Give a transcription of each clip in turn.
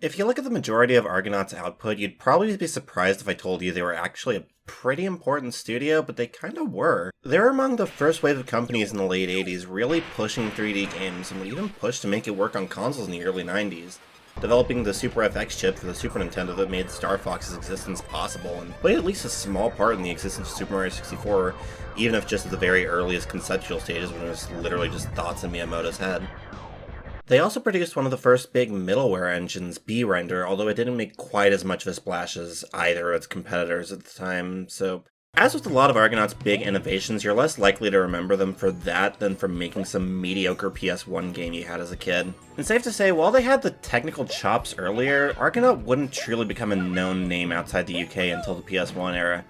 If you look at the majority of Argonaut's output, you'd probably be surprised if I told you they were actually a pretty important studio, but they kinda were. They were among the first wave of companies in the late 80s really pushing 3D games, and would even push to make it work on consoles in the early 90s. Developing the Super FX chip for the Super Nintendo that made Star Fox's existence possible, and played at least a small part in the existence of Super Mario 64, even if just at the very earliest conceptual stages when it was literally just thoughts in Miyamoto's head. They also produced one of the first big middleware engines, B-Render, although it didn't make quite as much of a splash as either of its competitors at the time, so... As with a lot of Argonaut's big innovations, you're less likely to remember them for that than for making some mediocre PS1 game you had as a kid. And safe to say, while they had the technical chops earlier, Argonaut wouldn't truly become a known name outside the UK until the PS1 era.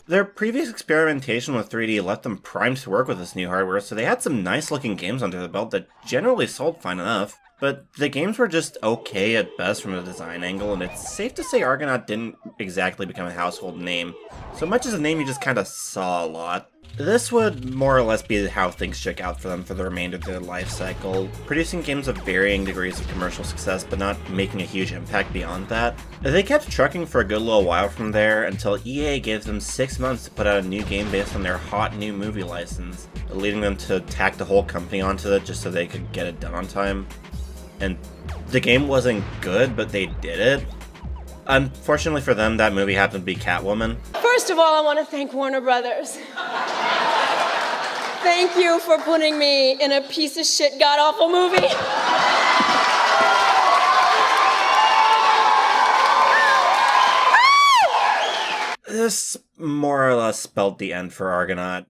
Their previous experimentation with 3D left them primed to work with this new hardware, so they had some nice looking games under the belt that generally sold fine enough. But the games were just okay at best from a design angle, and it's safe to say Argonaut didn't exactly become a household name, so much as a name you just kinda saw a lot. This would more or less be how things shook out for them for the remainder of their life cycle, producing games of varying degrees of commercial success but not making a huge impact beyond that. They kept trucking for a good little while from there until EA gave them 6 months to put out a new game based on their hot new movie license, leading them to tack the whole company onto it just so they could get it done on time. And the game wasn't good, but they did it. Unfortunately for them, that movie happened to be Catwoman. First of all, I want to thank Warner Brothers. Thank you for putting me in a piece of shit, god-awful movie. This more or less spelled the end for Argonaut.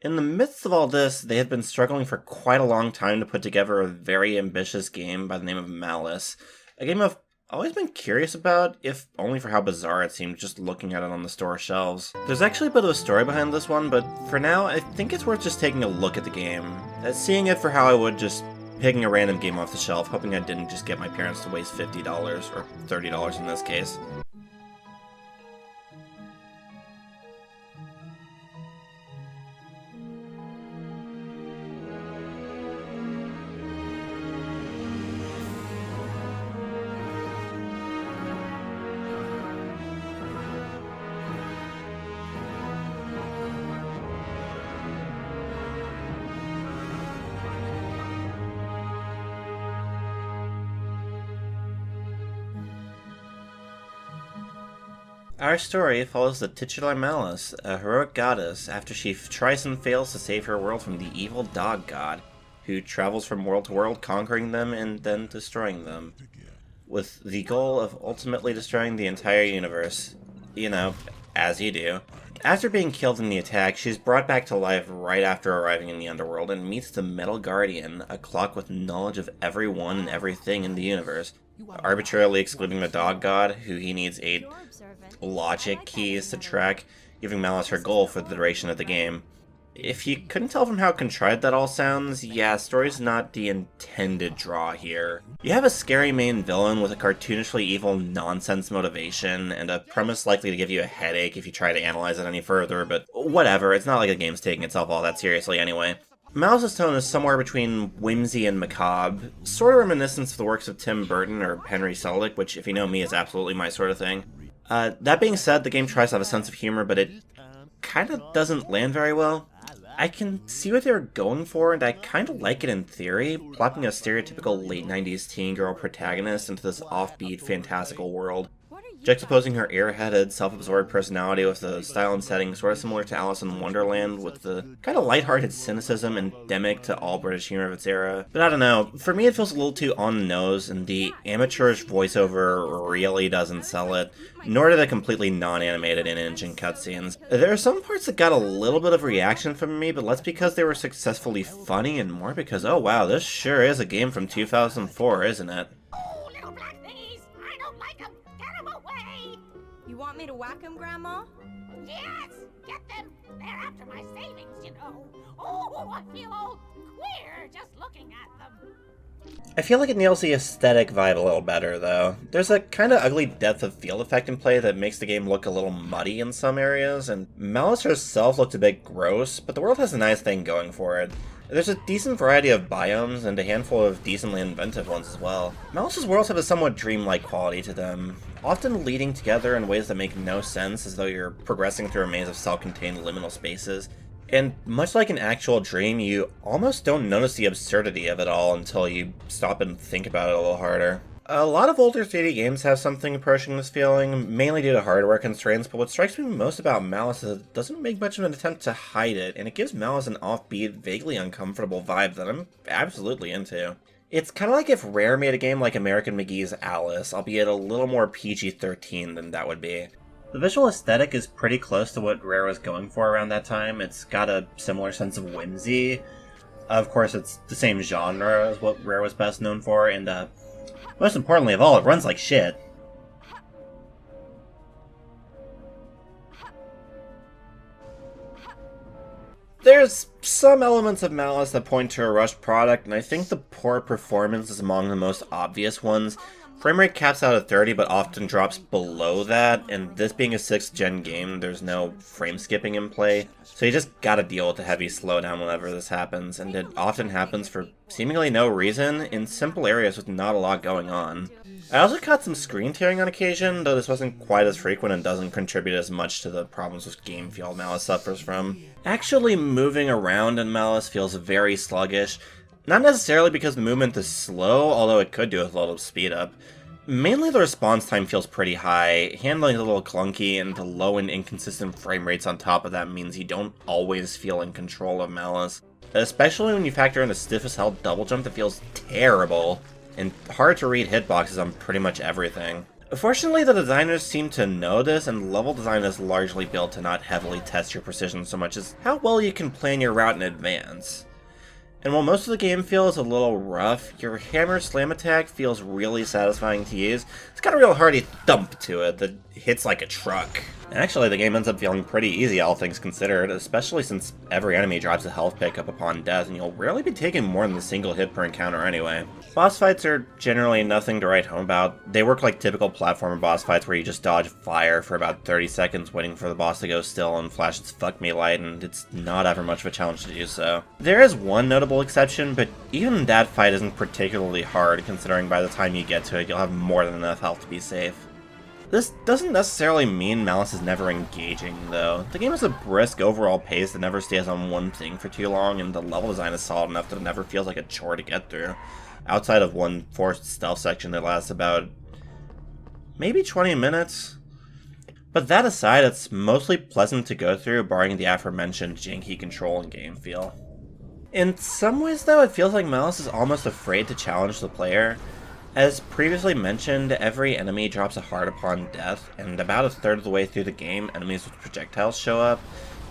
In the midst of all this, they had been struggling for quite a long time to put together a very ambitious game by the name of Malice. A game I've always been curious about, if only for how bizarre it seemed just looking at it on the store shelves. There's actually a bit of a story behind this one, but for now, I think it's worth just taking a look at the game. Seeing it for how I would just picking a random game off the shelf, hoping I didn't just get my parents to waste $50, or $30 in this case. Our story follows the titular Malice, a heroic goddess, after she tries and fails to save her world from the evil dog god, who travels from world to world conquering them and then destroying them, with the goal of ultimately destroying the entire universe. You know, as you do. After being killed in the attack, she's brought back to life right after arriving in the underworld and meets the Metal Guardian, a clock with knowledge of everyone and everything in the universe, arbitrarily excluding the dog god, who he needs 8 logic keys to track, giving Malice her goal for the duration of the game. If you couldn't tell from how contrived that all sounds, yeah, story's not the intended draw here. You have a scary main villain with a cartoonishly evil nonsense motivation, and a premise likely to give you a headache if you try to analyze it any further, but whatever, it's not like the game's taking itself all that seriously anyway. Malice's tone is somewhere between whimsy and macabre, sort of reminiscent of the works of Tim Burton or Henry Selick, which, if you know me, is absolutely my sort of thing. That being said, the game tries to have a sense of humor, but it kinda doesn't land very well. I can see what they were going for, and I kinda like it in theory, plopping a stereotypical late 90s teen girl protagonist into this offbeat, fantastical world, juxtaposing her airheaded, self-absorbed personality with the style and setting sort of similar to Alice in Wonderland, with the kind of lighthearted cynicism endemic to all British humor of its era. But I don't know, for me it feels a little too on the nose, and the amateurish voiceover really doesn't sell it, nor do the completely non-animated in-engine cutscenes. There are some parts that got a little bit of reaction from me, but less because they were successfully funny, and more because, oh wow, this sure is a game from 2004, isn't it? You want me to whack him, Grandma? Yes! Get them! They're after my savings, you know. Oh, I feel all queer just looking at them. I feel like it nails the aesthetic vibe a little better, though. There's a kinda ugly depth of field effect in play that makes the game look a little muddy in some areas, and Malice herself looked a bit gross, but the world has a nice thing going for it. There's a decent variety of biomes and a handful of decently inventive ones as well. Malice's worlds have a somewhat dreamlike quality to them, often leading together in ways that make no sense, as though you're progressing through a maze of self-contained liminal spaces. And much like an actual dream, you almost don't notice the absurdity of it all until you stop and think about it a little harder. A lot of older 3D games have something approaching this feeling, mainly due to hardware constraints, but what strikes me most about Malice is it doesn't make much of an attempt to hide it, and it gives Malice an offbeat, vaguely uncomfortable vibe that I'm absolutely into. It's kind of like if Rare made a game like American McGee's Alice, albeit a little more PG-13 than that would be. The visual aesthetic is pretty close to what Rare was going for around that time. It's got a similar sense of whimsy. Of course, it's the same genre as what Rare was best known for, and most importantly of all, it runs like shit. There's some elements of Malice that point to a rushed product, and I think the poor performance is among the most obvious ones. Framerate caps out at 30, but often drops below that, and this being a 6th gen game, there's no frame skipping in play, so you just gotta deal with the heavy slowdown whenever this happens, and it often happens for seemingly no reason, in simple areas with not a lot going on. I also caught some screen tearing on occasion, though this wasn't quite as frequent and doesn't contribute as much to the problems with game feel Malice suffers from. Actually moving around in Malice feels very sluggish, not necessarily because the movement is slow, although it could do with a little speed up. Mainly the response time feels pretty high, handling is a little clunky, and the low and inconsistent frame rates on top of that means you don't always feel in control of Malice. Especially when you factor in a stiff as hell double jump that feels terrible, and hard to read hitboxes on pretty much everything. Fortunately, the designers seem to know this, and level design is largely built to not heavily test your precision so much as how well you can plan your route in advance. And while most of the game feels a little rough, your hammer slam attack feels really satisfying to use. It's got a real hearty thump to it that hits like a truck. And actually, the game ends up feeling pretty easy, all things considered, especially since every enemy drops a health pickup upon death, and you'll rarely be taking more than a single hit per encounter anyway. Boss fights are generally nothing to write home about. They work like typical platformer boss fights where you just dodge fire for about 30 seconds waiting for the boss to go still and flash its fuck me light, and it's not ever much of a challenge to do so. There is one notable exception, but even that fight isn't particularly hard, considering by the time you get to it, you'll have more than enough health to be safe. This doesn't necessarily mean Malice is never engaging, though. The game has a brisk overall pace that never stays on one thing for too long, and the level design is solid enough that it never feels like a chore to get through, outside of one forced stealth section that lasts about maybe 20 minutes. But that aside, it's mostly pleasant to go through, barring the aforementioned janky control and game feel. In some ways, though, it feels like Malice is almost afraid to challenge the player. As previously mentioned, every enemy drops a heart upon death, and about a third of the way through the game, enemies with projectiles show up,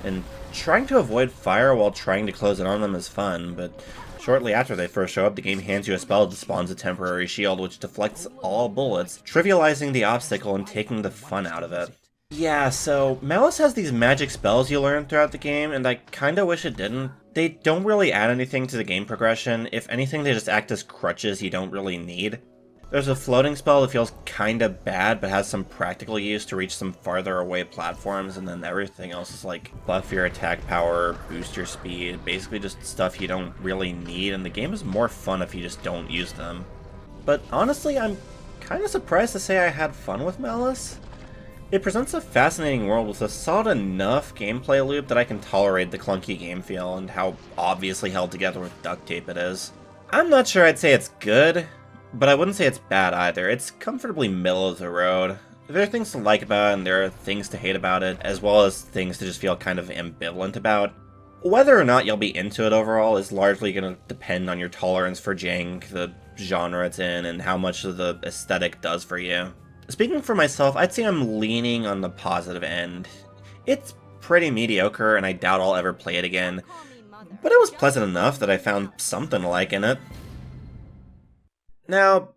and trying to avoid fire while trying to close in on them is fun, but shortly after they first show up, the game hands you a spell that spawns a temporary shield which deflects all bullets, trivializing the obstacle and taking the fun out of it. Yeah, so Malice has these magic spells you learn throughout the game, and I kinda wish it didn't. They don't really add anything to the game progression. If anything, they just act as crutches you don't really need. There's a floating spell that feels kinda bad, but has some practical use to reach some farther away platforms, and then everything else is like buff your attack power, boost your speed, basically just stuff you don't really need, and the game is more fun if you just don't use them. But honestly, I'm kinda surprised to say I had fun with Malice. It presents a fascinating world with a solid enough gameplay loop that I can tolerate the clunky game feel and how obviously held together with duct tape it is. I'm not sure I'd say it's good, but I wouldn't say it's bad either. It's comfortably middle of the road. There are things to like about it, and there are things to hate about it, as well as things to just feel kind of ambivalent about. Whether or not you'll be into it overall is largely going to depend on your tolerance for jank, the genre it's in, and how much of the aesthetic does for you. Speaking for myself, I'd say I'm leaning on the positive end. It's pretty mediocre, and I doubt I'll ever play it again, but it was pleasant enough that I found something to like in it. Now,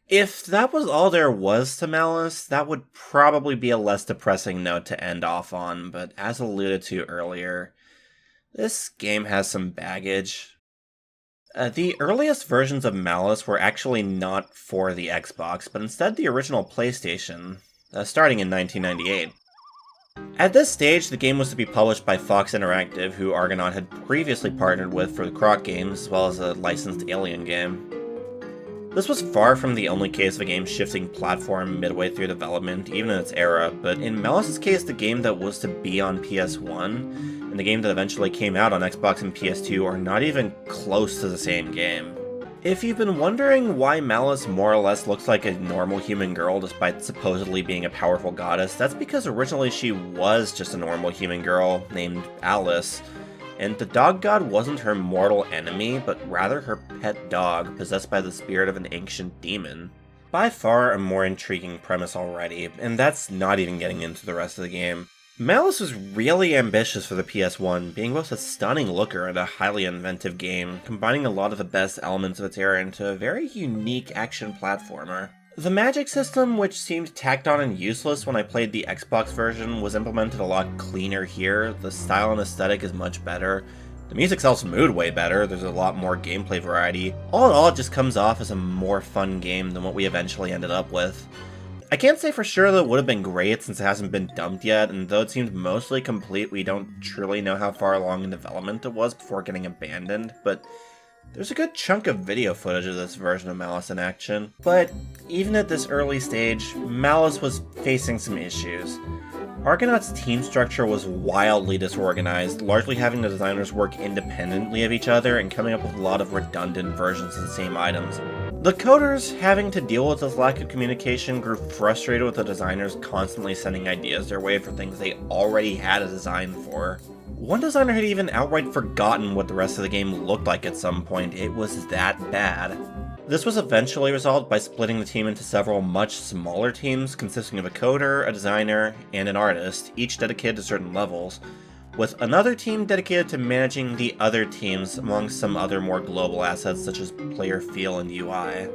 if that was all there was to Malice, that would probably be a less depressing note to end off on, but as alluded to earlier, this game has some baggage. The earliest versions of Malice were actually not for the Xbox, but instead the original PlayStation, starting in 1998. At this stage, the game was to be published by Fox Interactive, who Argonaut had previously partnered with for the Croc games, as well as a licensed Alien game. This was far from the only case of a game shifting platform midway through development, even in its era, but in Malice's case, the game that was to be on PS1, and the game that eventually came out on Xbox and PS2 are not even close to the same game. If you've been wondering why Malice more or less looks like a normal human girl despite supposedly being a powerful goddess, that's because originally she was just a normal human girl named Alice, and the dog god wasn't her mortal enemy, but rather her pet dog, possessed by the spirit of an ancient demon. By far a more intriguing premise already, and that's not even getting into the rest of the game. Malice was really ambitious for the PS1, being both a stunning looker and a highly inventive game, combining a lot of the best elements of its era into a very unique action platformer. The magic system, which seemed tacked on and useless when I played the Xbox version, was implemented a lot cleaner here. The style and aesthetic is much better. The music sells mood way better, there's a lot more gameplay variety. All in all, it just comes off as a more fun game than what we eventually ended up with. I can't say for sure that it would have been great since it hasn't been dumped yet, and though it seemed mostly complete, we don't truly know how far along in development it was before getting abandoned, but there's a good chunk of video footage of this version of Malice in action. But even at this early stage, Malice was facing some issues. Argonaut's team structure was wildly disorganized, largely having the designers work independently of each other and coming up with a lot of redundant versions of the same items. The coders, having to deal with this lack of communication, grew frustrated with the designers constantly sending ideas their way for things they already had a design for. One designer had even outright forgotten what the rest of the game looked like at some point. It was that bad. This was eventually resolved by splitting the team into several much smaller teams consisting of a coder, a designer, and an artist, each dedicated to certain levels, with another team dedicated to managing the other teams among some other more global assets such as player feel and UI.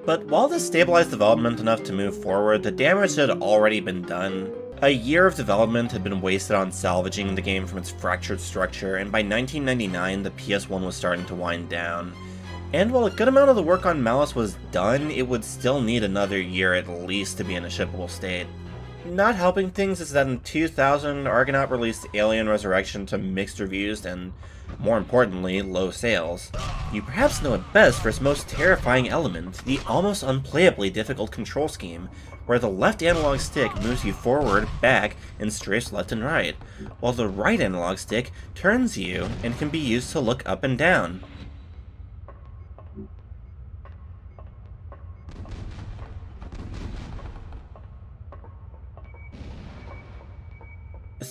But while this stabilized development enough to move forward, the damage had already been done. A year of development had been wasted on salvaging the game from its fractured structure, and by 1999 the PS1 was starting to wind down. And while a good amount of the work on Malice was done, it would still need another year at least to be in a shippable state. Not helping things is that in 2000, Argonaut released Alien Resurrection to mixed reviews and, more importantly, low sales. You perhaps know it best for its most terrifying element, the almost unplayably difficult control scheme, where the left analog stick moves you forward, back, and strafes left and right, while the right analog stick turns you and can be used to look up and down.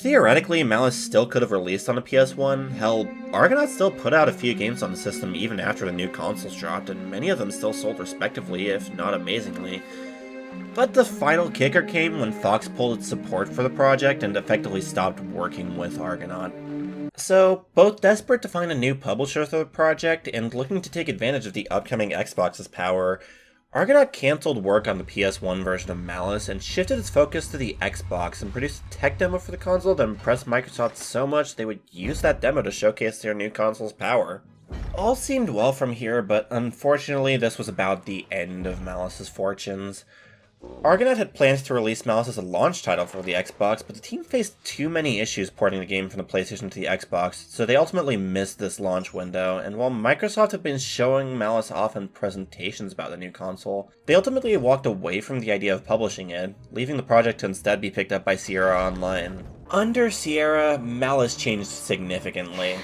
Theoretically, Malice still could have released on a PS1. Hell, Argonaut still put out a few games on the system even after the new consoles dropped, and many of them still sold respectively, if not amazingly. But the final kicker came when Fox pulled its support for the project and effectively stopped working with Argonaut. So, both desperate to find a new publisher for the project and looking to take advantage of the upcoming Xbox's power, Argonaut cancelled work on the PS1 version of Malice and shifted its focus to the Xbox and produced a tech demo for the console that impressed Microsoft so much they would use that demo to showcase their new console's power. All seemed well from here, but unfortunately this was about the end of Malice's fortunes. Argonaut had plans to release Malice as a launch title for the Xbox, but the team faced too many issues porting the game from the PlayStation to the Xbox, so they ultimately missed this launch window, and while Microsoft had been showing Malice off in presentations about the new console, they ultimately walked away from the idea of publishing it, leaving the project to instead be picked up by Sierra Online. Under Sierra, Malice changed significantly.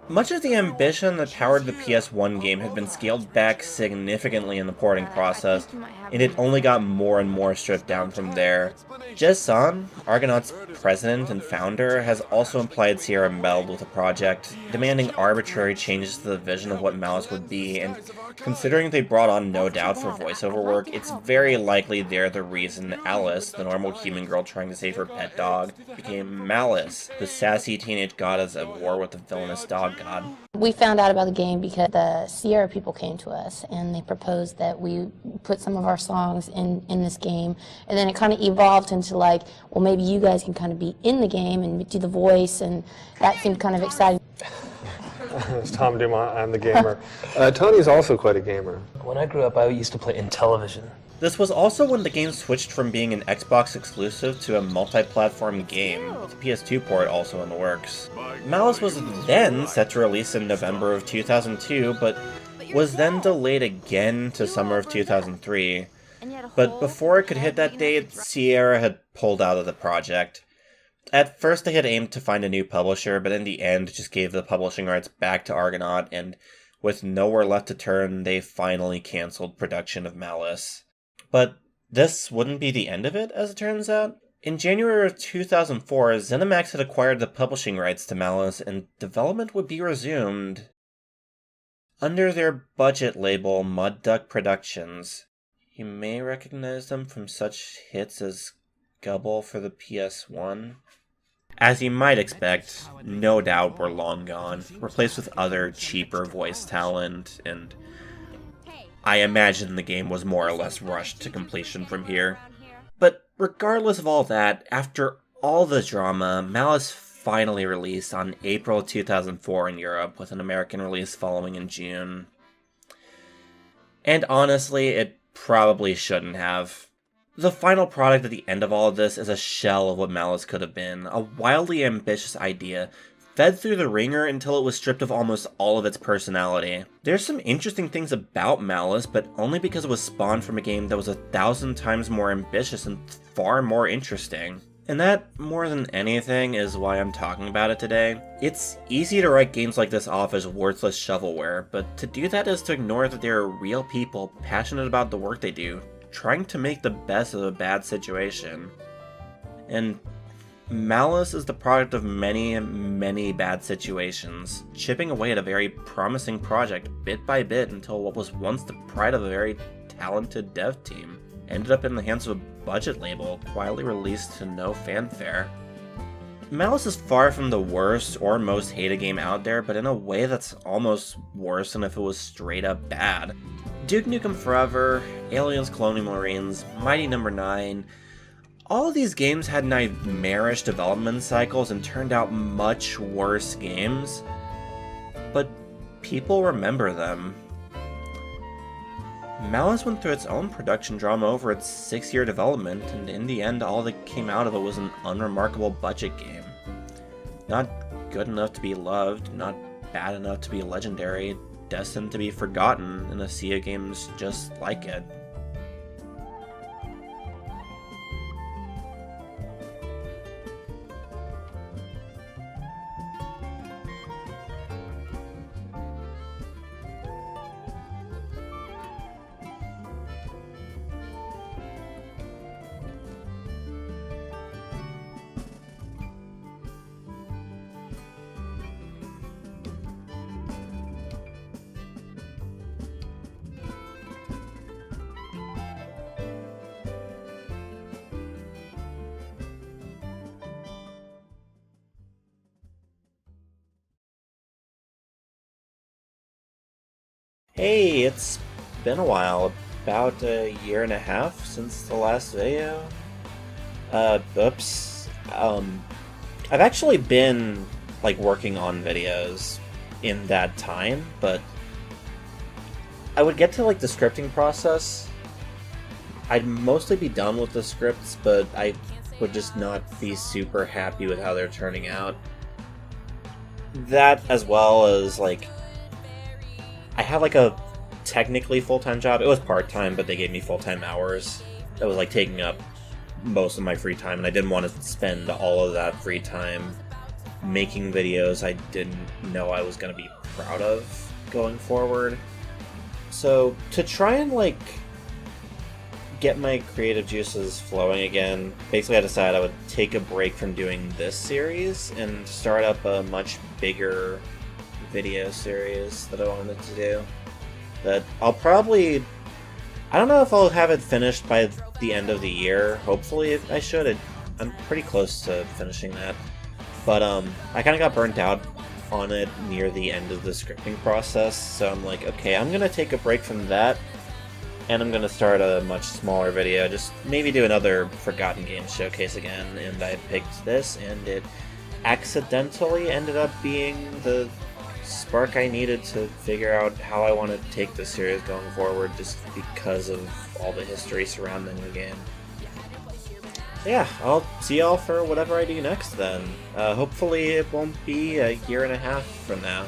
Much of the ambition that powered the PS1 game had been scaled back significantly in the porting process, and it only got more and more stripped down from there. Jez San, Argonaut's president and founder, has also implied Sierra meddled with the project, demanding arbitrary changes to the vision of what Malice would be, and considering they brought on No Doubt for voiceover work, it's very likely they're the reason Alice, the normal human girl trying to save her pet dog, became Malice, the sassy teenage goddess at war with the villainous dog god. We found out about the game because the Sierra people came to us and they proposed that we put some of our songs in this game, and then it kind of evolved into like, well, maybe you guys can kind of be in the game and do the voice, and that seemed kind of exciting. It's Tom Dumont, I'm the gamer. Tony's also quite a gamer. When I grew up, I used to play in television. This was also when the game switched from being an Xbox exclusive to a multi-platform game, with a PS2 port also in the works. Malice was then set to release in November of 2002, but was then delayed again to summer of 2003. But before it could hit that date, Sierra had pulled out of the project. At first they had aimed to find a new publisher, but in the end just gave the publishing rights back to Argonaut, and with nowhere left to turn, they finally cancelled production of Malice. But this wouldn't be the end of it, as it turns out. In January of 2004, ZeniMax had acquired the publishing rights to Malice, and development would be resumed under their budget label, Mud Duck Productions. You may recognize them from such hits as Gubble for the PS1. As you might expect, No Doubt were long gone, replaced with other, cheaper voice talent, and I imagine the game was more or less rushed to completion from here. But regardless of all that, after all the drama, Malice finally released on April 2004 in Europe, with an American release following in June. And honestly, it probably shouldn't have. The final product at the end of all of this is a shell of what Malice could have been, a wildly ambitious idea, fed through the ringer until it was stripped of almost all of its personality. There's some interesting things about Malice, but only because it was spawned from a game that was 1,000 times more ambitious and far more interesting. And that, more than anything, is why I'm talking about it today. It's easy to write games like this off as worthless shovelware, but to do that is to ignore that there are real people passionate about the work they do, trying to make the best of a bad situation. And Malice is the product of many, many bad situations, chipping away at a very promising project bit by bit until what was once the pride of a very talented dev team ended up in the hands of a budget label, quietly released to no fanfare. Malice is far from the worst or most hated game out there, but in a way that's almost worse than if it was straight up bad. Duke Nukem Forever, Aliens Colonial Marines, Mighty No. 9, all of these games had nightmarish development cycles and turned out much worse games, but people remember them. Malice went through its own production drama over its 6-year development, and in the end all that came out of it was an unremarkable budget game. Not good enough to be loved, not bad enough to be legendary, destined to be forgotten in a sea of games just like it. Hey, it's been a while, about a year and a half since the last video. Oops. I've actually been, working on videos in that time, but I would get to, the scripting process. I'd mostly be done with the scripts, but I would just not be super happy with how they're turning out. That, as well as, I had a technically full-time job. It was part-time, but they gave me full-time hours. That was taking up most of my free time, and I didn't want to spend all of that free time making videos I didn't know I was going to be proud of going forward. So to try and get my creative juices flowing again, basically I decided I would take a break from doing this series and start up a much bigger video series that I wanted to do. That I'll probably... I don't know if I'll have it finished by the end of the year. Hopefully I should. I'm pretty close to finishing that. But I kind of got burnt out on it near the end of the scripting process, so I'm okay, I'm gonna take a break from that, and I'm gonna start a much smaller video, just maybe do another Forgotten Games showcase again, and I picked this, and it accidentally ended up being the spark I needed to figure out how I want to take this series going forward, just because of all the history surrounding the game. Yeah, I'll see y'all for whatever I do next then. Hopefully it won't be a year and a half from now.